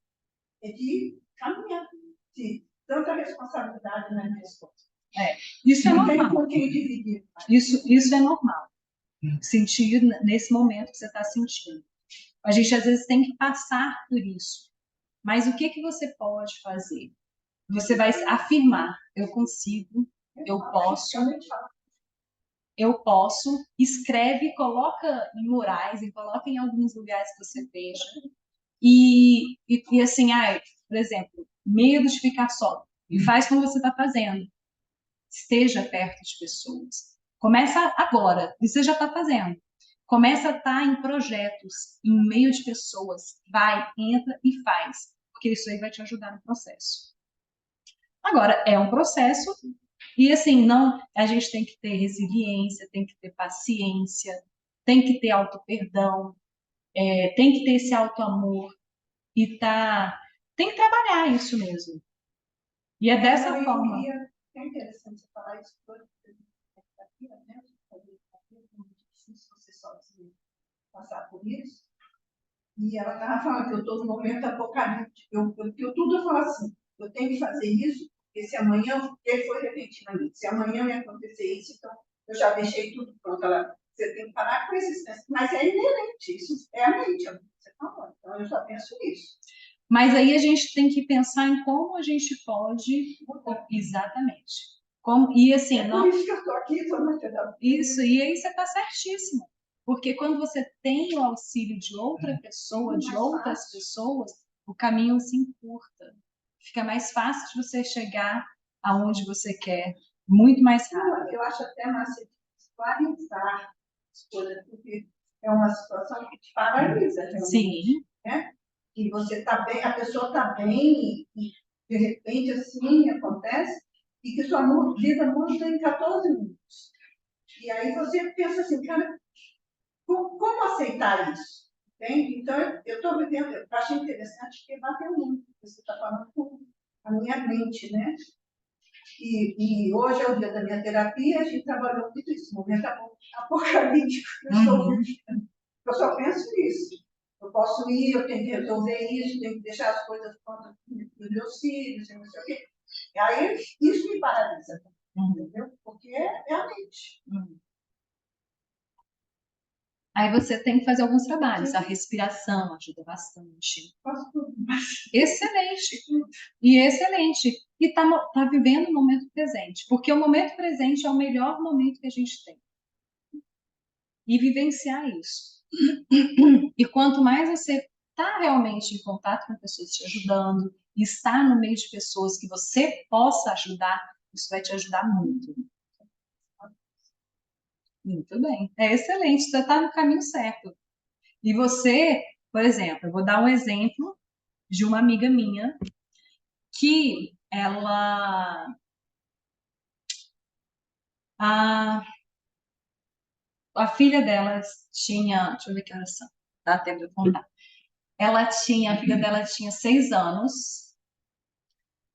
É de caminhar. De tanta responsabilidade nas minhas costas. Isso é Não tem normal. com quem dividir. Isso é normal. Sentir nesse momento que você está sentindo. A gente, às vezes, tem que passar por isso. Mas o que você pode fazer? Você vai afirmar: eu consigo, eu posso, escreve, coloca em murais, e coloca em alguns lugares que você veja. E assim, por exemplo, medo de ficar só. E faz como você está fazendo. Esteja perto de pessoas. Começa agora, e você já está fazendo. Começa a estar em projetos, em meio de pessoas. Vai, entra e faz. Porque isso aí vai te ajudar no processo. Agora, é um processo e assim, não, a gente tem que ter resiliência, tem que ter paciência, tem que ter auto-perdão, tem que ter esse auto-amor e tem que trabalhar isso mesmo. E é dessa forma. É interessante você falar isso, porque né? Você sozinho passar por isso. E ela estava falando que eu estou no momento apocalíptico. Eu tudo eu falo assim, eu tenho que fazer isso, porque se amanhã, ele foi repentinamente, se amanhã me acontecer isso, então eu já deixei tudo pronto. Você tem que parar com esses pensamentos. Mas é inerente, isso é a mente, você falou. Então eu já penso nisso. Mas aí a gente tem que pensar em como a gente pode mudar. Exatamente. E assim, por isso que eu estou aqui, isso, e aí você está certíssimo. Porque quando você tem o auxílio de outra pessoa, de outras pessoas, o caminho se encurta. Fica mais fácil de você chegar aonde você quer, muito mais rápido. Eu acho até mais esclarecer as coisas, porque é uma situação que te paralisa. Sim. Né? E você está bem, a pessoa está bem, e de repente assim acontece, e que sua vida muda em 14 minutos. E aí você pensa assim, cara, como aceitar isso? Entende? Então, eu estou vivendo, eu achei interessante que bateu muito, você está falando com a minha mente, né? E hoje é o dia da minha terapia, a gente trabalhou muito esse momento apocalíptico que eu estou vivendo. Eu só penso nisso. Eu posso ir, eu tenho que resolver isso, tenho que deixar as coisas prontas para os meus filhos, não sei o quê. E aí, isso me paralisa, entendeu? Porque é a mente. Aí você tem que fazer alguns trabalhos. Sim. A respiração ajuda bastante. Faço tudo. Excelente. E excelente. E tá vivendo o momento presente. Porque o momento presente é o melhor momento que a gente tem. E vivenciar isso. E quanto mais você está realmente em contato com pessoas te ajudando, e estar no meio de pessoas que você possa ajudar, isso vai te ajudar muito. Muito bem. É excelente. Você está no caminho certo. E você, por exemplo, eu vou dar um exemplo de uma amiga minha que a filha dela tinha, deixa eu ver que horas são, dá tempo de eu contar. A filha dela tinha 6 anos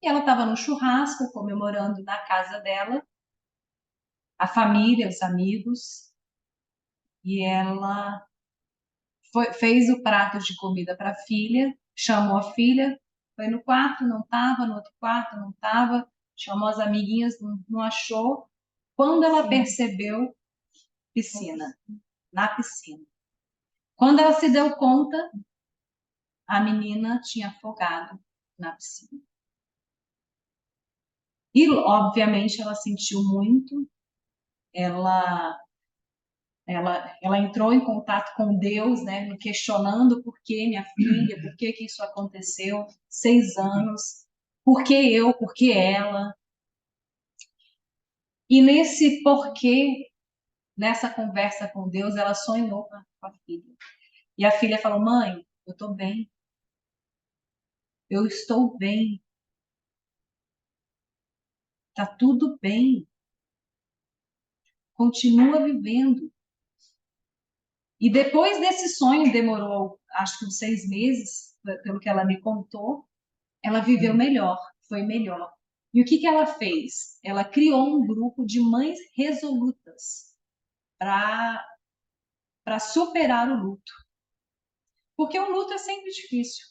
e ela estava no churrasco comemorando na casa dela, a família, os amigos, e ela fez o prato de comida para a filha, chamou a filha, foi no quarto, não estava, no outro quarto, não estava, chamou as amiguinhas, não achou. Quando ela percebeu, piscina, na piscina. Quando ela se deu conta, a menina tinha afogado na piscina. E, obviamente, ela sentiu muito, ela entrou em contato com Deus, né, me questionando por que minha filha, por que isso aconteceu, 6 anos, por que eu, por que ela. E nesse porquê, nessa conversa com Deus, ela sonhou com a filha. E a filha falou: mãe, eu estou bem, eu estou bem, tá tudo bem, continua vivendo. E depois desse sonho, demorou acho que uns 6 meses, pelo que ela me contou, ela viveu melhor, foi melhor. E o que ela fez? Ela criou um grupo de mães resolutas para superar o luto. Porque o luto é sempre difícil.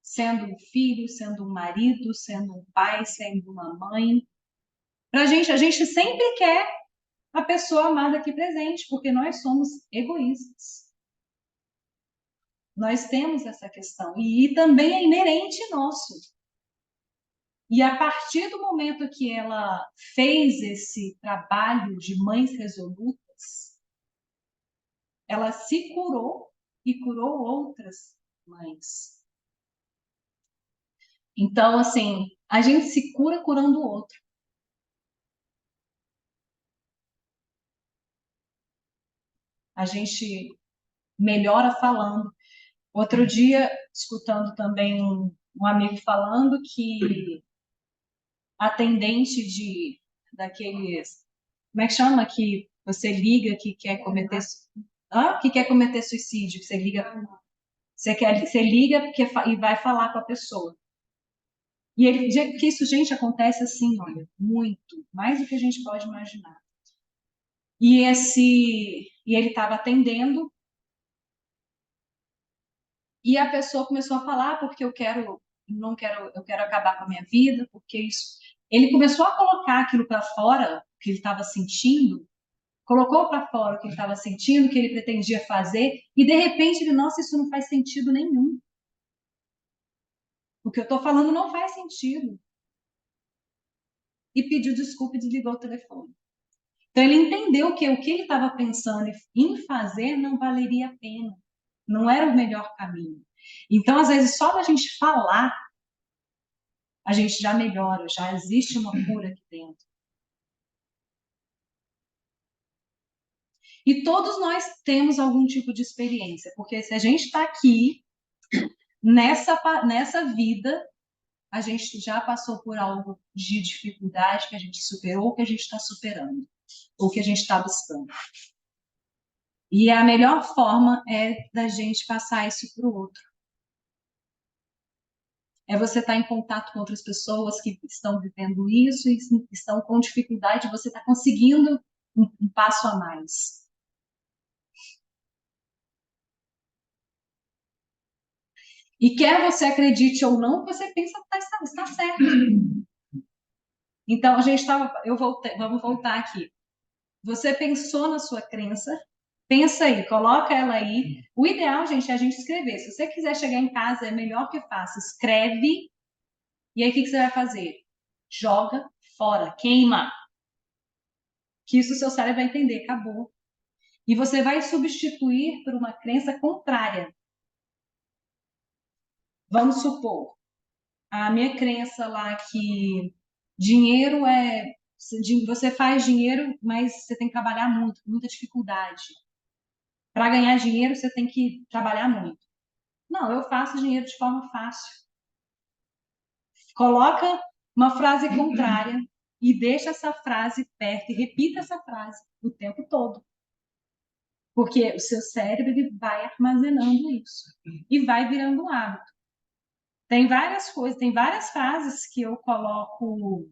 Sendo um filho, sendo um marido, sendo um pai, sendo uma mãe. A gente sempre quer a pessoa amada aqui presente, porque nós somos egoístas. Nós temos essa questão. E também é inerente nosso. E a partir do momento que ela fez esse trabalho de mães resolutas, ela se curou e curou outras mães. Então, assim, a gente se cura curando o outro. A gente melhora falando. Outro dia, escutando também um amigo falando que atendente daqueles, como é que chama, que você liga que quer cometer, que quer cometer suicídio, que você liga, você liga porque e vai falar com a pessoa. E ele que isso, gente, acontece assim, olha, muito, mais do que a gente pode imaginar. E ele estava atendendo e a pessoa começou a falar porque eu quero acabar com a minha vida, porque isso. Ele começou a colocar aquilo para fora, que ele estava sentindo, colocou para fora o que ele estava sentindo, o que ele pretendia fazer, e de repente ele, nossa, isso não faz sentido nenhum. O que eu estou falando não faz sentido. E pediu desculpa e desligou o telefone. Então ele entendeu que o que ele estava pensando em fazer não valeria a pena, não era o melhor caminho. Então, às vezes, só da gente falar, a gente já melhora, já existe uma cura aqui dentro. E todos nós temos algum tipo de experiência, porque se a gente está aqui, nessa vida, a gente já passou por algo de dificuldade que a gente superou, ou que a gente está superando, ou que a gente está buscando. E a melhor forma é da gente passar isso para o outro. É você estar em contato com outras pessoas que estão vivendo isso e estão com dificuldade, você está conseguindo um passo a mais. E quer você acredite ou não, você pensa que está certo. Então, a gente estava. Vamos voltar aqui. Você pensou na sua crença, pensa aí, coloca ela aí. O ideal, gente, é a gente escrever. Se você quiser chegar em casa, é melhor que faça. Escreve. E aí, o que você vai fazer? Joga fora, queima. Que isso o seu cérebro vai entender, acabou. E você vai substituir por uma crença contrária. Vamos supor, a minha crença lá que dinheiro é. Você faz dinheiro, mas você tem que trabalhar muito, com muita dificuldade. Para ganhar dinheiro, você tem que trabalhar muito. Não, eu faço dinheiro de forma fácil. Coloca uma frase contrária e deixa essa frase perto e repita essa frase o tempo todo. Porque o seu cérebro ele vai armazenando isso e vai virando um hábito. Tem várias coisas, tem várias frases que eu coloco,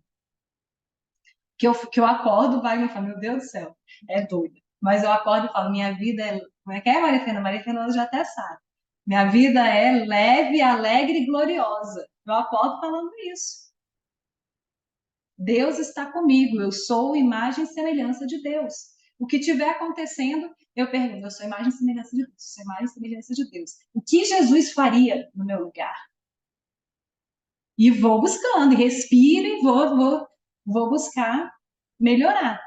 que eu acordo, vai e falo, meu Deus do céu, é doida. Mas eu acordo e falo, minha vida é. Como é que é, Maria Fernanda? Maria Fernanda já até sabe. Minha vida é leve, alegre e gloriosa. Eu acordo falando isso. Deus está comigo, eu sou imagem e semelhança de Deus. O que estiver acontecendo, eu pergunto, eu sou imagem e semelhança de Deus, sou imagem e semelhança de Deus. O que Jesus faria no meu lugar? E vou buscando, e respiro e vou buscar melhorar.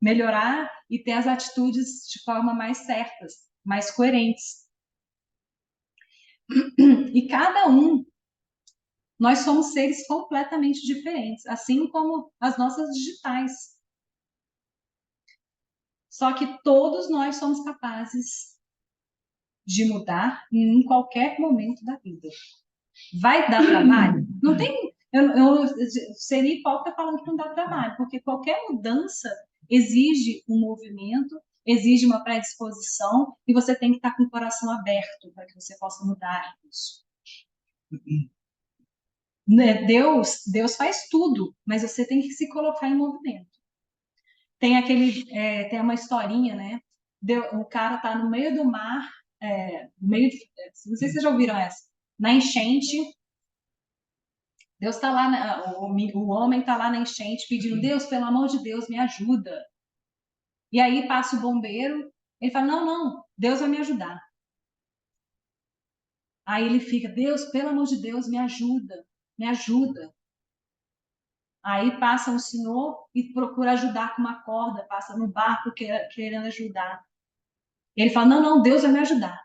Melhorar e ter as atitudes de forma mais certas, mais coerentes. E cada um, nós somos seres completamente diferentes, assim como as nossas digitais. Só que todos nós somos capazes de mudar em qualquer momento da vida. Vai dar trabalho? Não tem. Eu seria hipócrita falando que não dá trabalho, porque qualquer mudança exige um movimento, exige uma predisposição, e você tem que estar com o coração aberto para que você possa mudar isso. Deus faz tudo, mas você tem que se colocar em movimento. Tem uma historinha, né? O cara tá no meio do mar, não sei se vocês já ouviram essa, na enchente. Deus está lá, o homem está lá na enchente pedindo, Deus, pelo amor de Deus, me ajuda. E aí passa o bombeiro, ele fala, não, não, Deus vai me ajudar. Aí ele fica, Deus, pelo amor de Deus, me ajuda, me ajuda. Aí passa um senhor e procura ajudar com uma corda, passa no barco querendo ajudar. Ele fala, não, não, Deus vai me ajudar.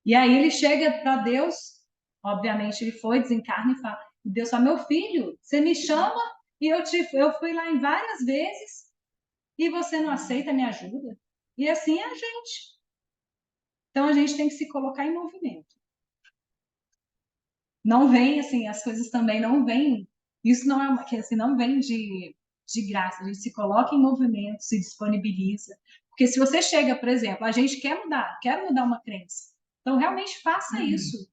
E aí ele chega para Deus, obviamente ele foi, desencarna e fala, Deus fala, meu filho, você me chama e eu fui lá em várias vezes e você não aceita a minha ajuda. E assim é a gente. Então a gente tem que se colocar em movimento. Não vem assim, as coisas também não vêm. Isso não é uma, que assim, não vem de graça. A gente se coloca em movimento, se disponibiliza. Porque se você chega, por exemplo, a gente quer mudar uma crença. Então realmente faça isso.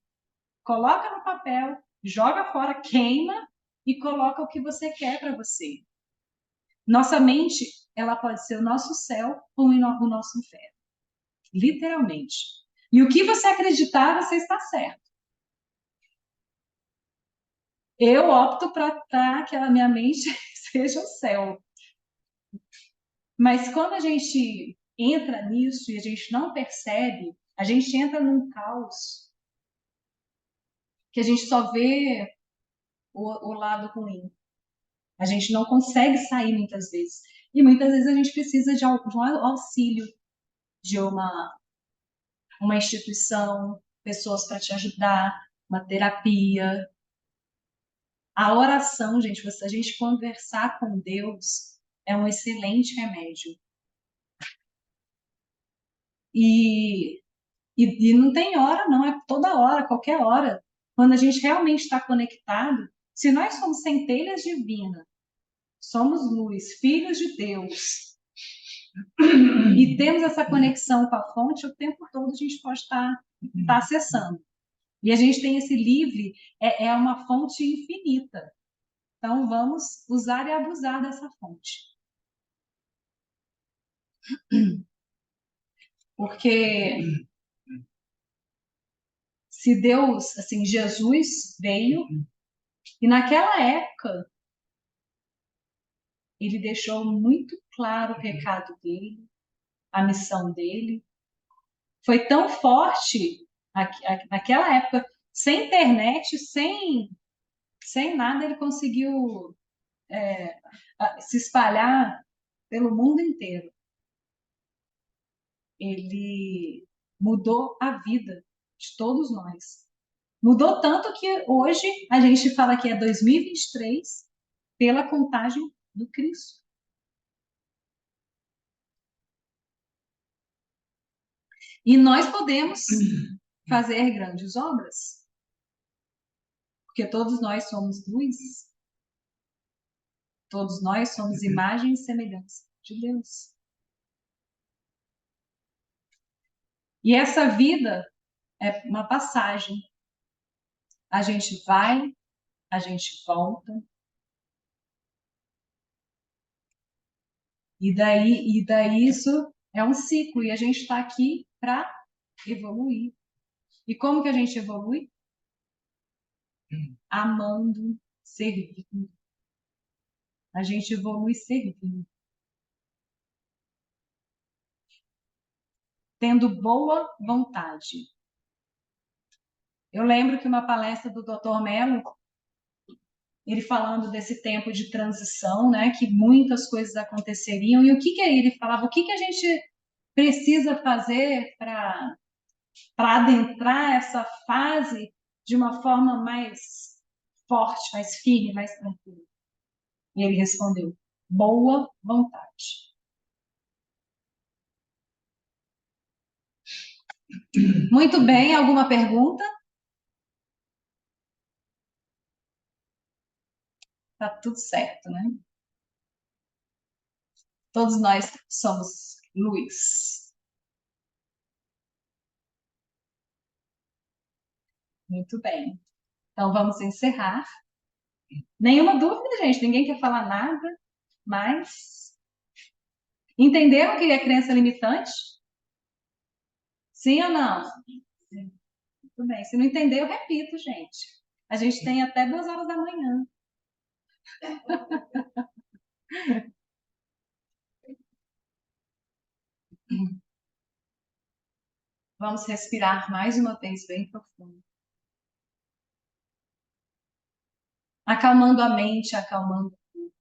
Coloca no papel, joga fora, queima e coloca o que você quer para você. Nossa mente, ela pode ser o nosso céu ou o nosso inferno. Literalmente. E o que você acreditar, você está certo. Eu opto para que a minha mente seja o céu. Mas quando a gente entra nisso e a gente não percebe, a gente entra num caos que a gente só vê o lado ruim. A gente não consegue sair muitas vezes. E muitas vezes a gente precisa de um auxílio de uma instituição, pessoas para te ajudar, uma terapia. A oração, gente, a gente conversar com Deus é um excelente remédio. E, e não tem hora, não, é toda hora, qualquer hora. Quando a gente realmente está conectado, se nós somos centelhas divinas, somos luz, filhos de Deus, e temos essa conexão com a fonte, o tempo todo a gente pode estar acessando. E a gente tem esse livre, é uma fonte infinita. Então, vamos usar e abusar dessa fonte. Porque se Deus, assim, Jesus veio, e naquela época, ele deixou muito claro o recado dele, a missão dele. Foi tão forte naquela época, sem internet, sem nada, ele conseguiu se espalhar pelo mundo inteiro. Ele mudou a vida de todos nós. Mudou tanto que hoje a gente fala que é 2023 pela contagem do Cristo. E nós podemos fazer grandes obras, porque todos nós somos luz, todos nós somos imagem e semelhança de Deus. E essa vida é uma passagem. A gente vai, a gente volta. E daí isso é um ciclo. E a gente está aqui para evoluir. E como que a gente evolui? Amando, servindo. A gente evolui servindo. Tendo boa vontade. Eu lembro que uma palestra do Dr. Mello, ele falando desse tempo de transição, né, que muitas coisas aconteceriam, e o que ele falava, o que a gente precisa fazer para adentrar essa fase de uma forma mais forte, mais firme, mais tranquila. E ele respondeu, boa vontade. Muito bem, alguma pergunta? Tá tudo certo, né? Todos nós somos luz. Muito bem. Então vamos encerrar. Nenhuma dúvida, gente? Ninguém quer falar nada, mas entenderam o que é crença limitante? Sim ou não? Muito bem. Se não entender, eu repito, gente. A gente tem até 2 horas da manhã. Vamos respirar mais uma vez bem profundo. Acalmando a mente, acalmando o corpo.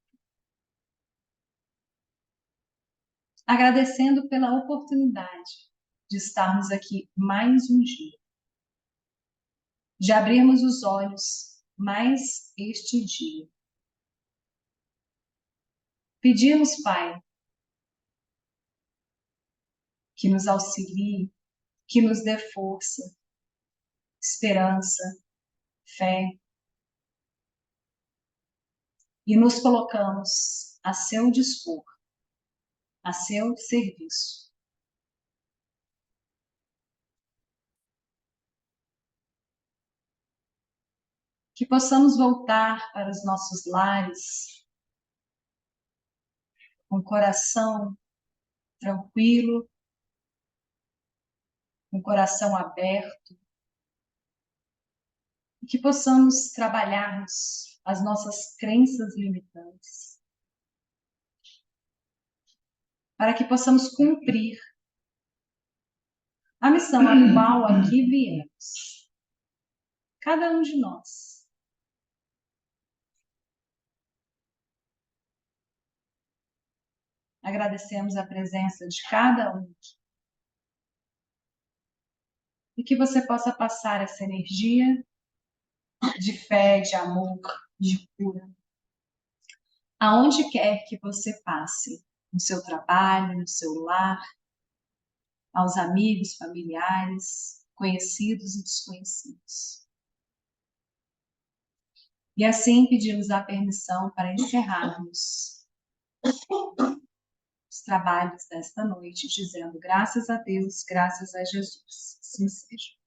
Agradecendo pela oportunidade de estarmos aqui mais um dia. De abrirmos os olhos mais este dia. Pedimos, Pai, que nos auxilie, que nos dê força, esperança, fé. E nos colocamos a seu dispor, a seu serviço. Que possamos voltar para os nossos lares com o coração tranquilo, com o coração aberto, e que possamos trabalharmos as nossas crenças limitantes, para que possamos cumprir a missão a qual aqui viemos, cada um de nós. Agradecemos a presença de cada um e que você possa passar essa energia de fé, de amor, de cura, aonde quer que você passe, no seu trabalho, no seu lar, aos amigos, familiares, conhecidos e desconhecidos. E assim pedimos a permissão para encerrarmos os trabalhos desta noite, dizendo graças a Deus, graças a Jesus. Assim seja.